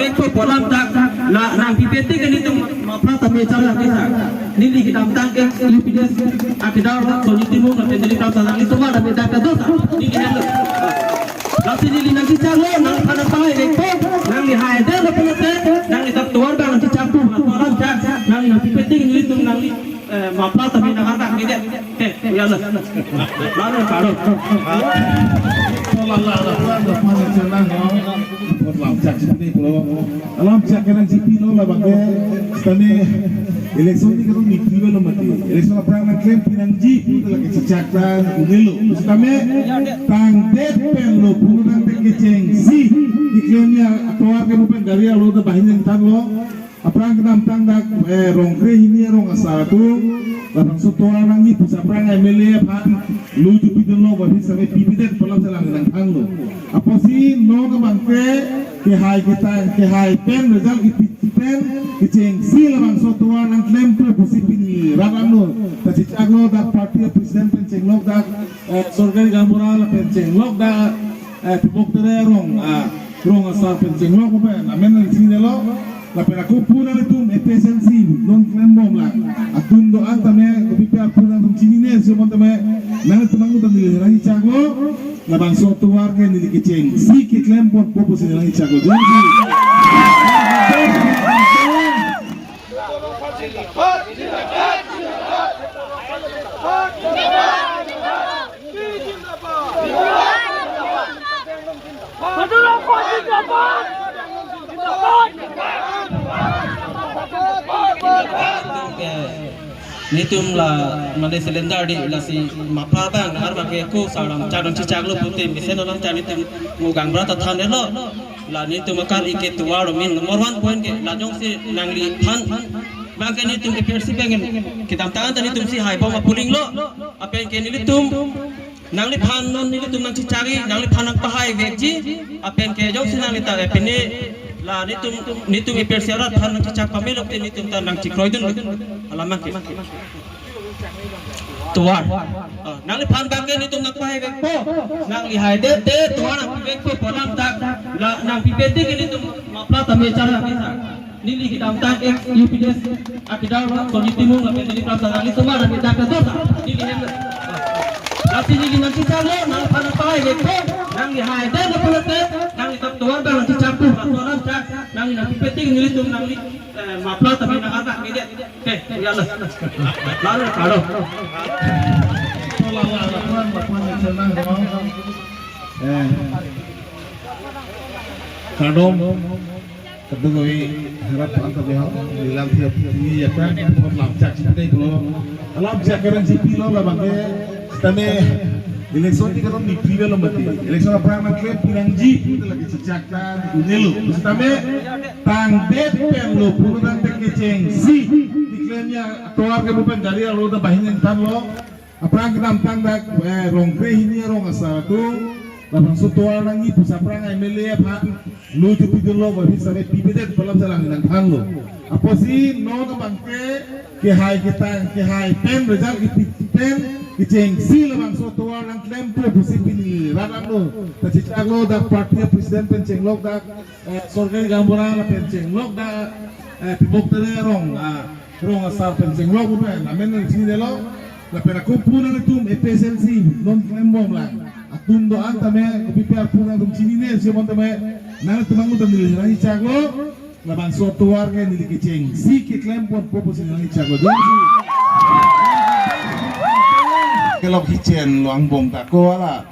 bengko polam tak la nang pipeti kan itu mapra tapi cara kita nili kita tangke UPDS akidar so nitimu na pendeli prata nang itu mah tapi tak dosa nili hello kasi nili nang calo nang pada pakai bengko nang li haide na penate nang li tak tuar nang cicapu polam tak nang pipeti kan itu nang li mapra tapi nang ada gitu ya lah lalu karo alam cak kerana GP lo lah bagai stane election ni kalau nikri lo mati election apa yang klaim pinang GP tu lagi cecakkan ungelo stame tang depen lo punuran tekeceng si diklaimnya keluar ke bukan dari lo tu bahinan tang lo apa yang kita tang dak rongkre ini rong asal tu Lapang sotoran nang itu saprang MLA pan luju bidon lo bahi sampai pipidet pelam selang nang hang lo. Apa sih no ke bangke ke hai pen result pen ke cengsi lapang sotoran nang klaim tu busi pini ragang lo. Tapi cak lo dak parti presiden penceng lo dak sorgari gamura la penceng lo dak tibok tere rong asal penceng lo ko pen amen sini lo. La pera kupuna itu efisiensi non klaim bom lah. Atun doa tame kepikiran puna tum cinine semua tame nang tumang utam di lagi cago. La bang soto warga ni dikeceng. Si ke klaim bom popus ni lagi cago. Nitum la made selendar di la si mapra bang har bage ko salam cadang cicaglo pute misen olam tani tum mugang brata thane lo la nitum akar ike tuwaro min nomor 1 point ke la jong si nangli phan bang ke nitum ke persi pengen kita tangan tani tum si hai bom puling lo apen ke nitum nangli phan non nitum nang cicagi nangli phan ang pahai vekji apen ke jong si nangli ta epine la nitum ipersiarat phan nang cicak pamelo te nitum ta nang cikroidun alamak ke tuar nang li phan bangke nitum nang pahe bengko nang li haide te tuar nang bengko polam tak la nang pipeti ke nitum mapla tame cara kita nili kita tak UPDS akidar so nitimu na pendeli prata nang itu mah tapi tak dosa nili hello kasi nili nang cicalo nang phan pahe bengko nang li haide na penate nang li tak tuar nang cicapu polam tak nang li pipeti ke nitum nang li mapla tapi nang ada gitu ya lah lalu karo kadom kedua harap antar dia dalam tiap ini ya kan lam cak kita itu lam cak kerana GP lo lah bangke stane election ni kalau nikri lo mati election apa yang klaim pinang GP itu lagi cecakkan ungelo stame tang depen lo punuran tekeceng si diklaimnya keluar ke bukan dari lo tu bahinan tan lo apa yang kita tang dak rongkre ini rong asal tu lapang sotoran nang itu saprang MLA pan luju bidon lo bahi sampai pipidet pelam selang nang hang lo. Apa sih no ke bangke ke hai pen result pen ke cengsi lapang sotoran nang klaim tu busi pini ragang lo. Tapi cak lo dak parti presiden penceng lo dak sorgari gamura la penceng lo dak tibok tere rong asal penceng lo bukan amen sini lo la pera kupuna itu efisiensi non klaim bom lah. Atun doa tame kepikiran puna tum cinine semua tame nang tumang utam di lagi cago la bang soto warga ni dikeceng si ke klaim bom popus ni lagi cago kalau kitchen luang bom tak ko lah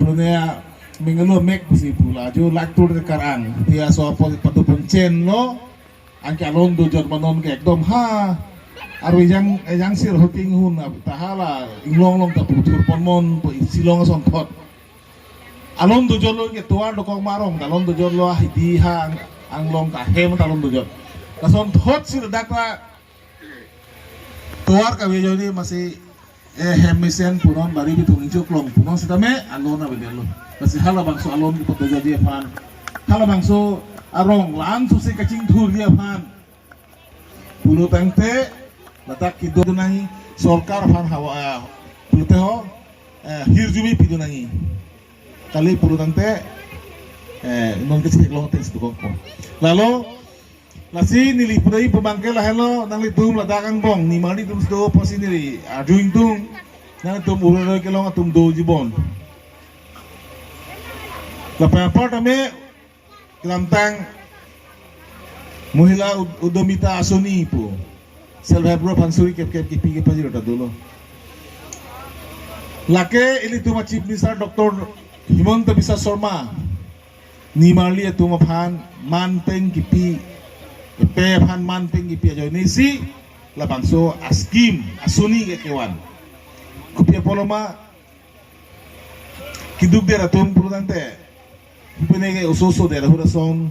punya minggu mek si pula jo lak tur dekarang dia so patu pencen lo angka lon do jot manon ke dom ha aru yang sir hoting hun tahala inglong long tak putur ponmon po silong son pot alon do jolo ke tuar do kong marong talon do jolo hidi ha ang long ta hem talon do jot kason hot sir dakra tuar ka bejo ni masih hemisen punon bari bitung injuk long punon sidame alon na bedelo kasi hala bangso alon ko to jadi pan hala bangso arong lan su se kacing thur dia pan pulo tangte latak kido nangi sorkar pan hawa pulte ho hirjumi pido nangi kali pulo tangte non kasi long tens to ko. Lalo nasi nilipudai pemangke lah hello nang litum ladakang bong ni mali tum sto pasi ni ajuing tum nang tum uroi ke long tum do jibon. La pa tame kelantang Mohila udomita asuni po. Self-help group hansuri kep kipi ke pajiro ta dulu. Lake ini tuma Chief Minister Dr. Himanta Biswa Sarma ni marli tuma phan manpeng kipi pe phan manpeng kipi ajo nisi la bangso askim asuni ke kewan. Kupia poloma kiduk dera tum prudante. Kupine ke usoso dera hurason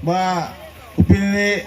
ba upine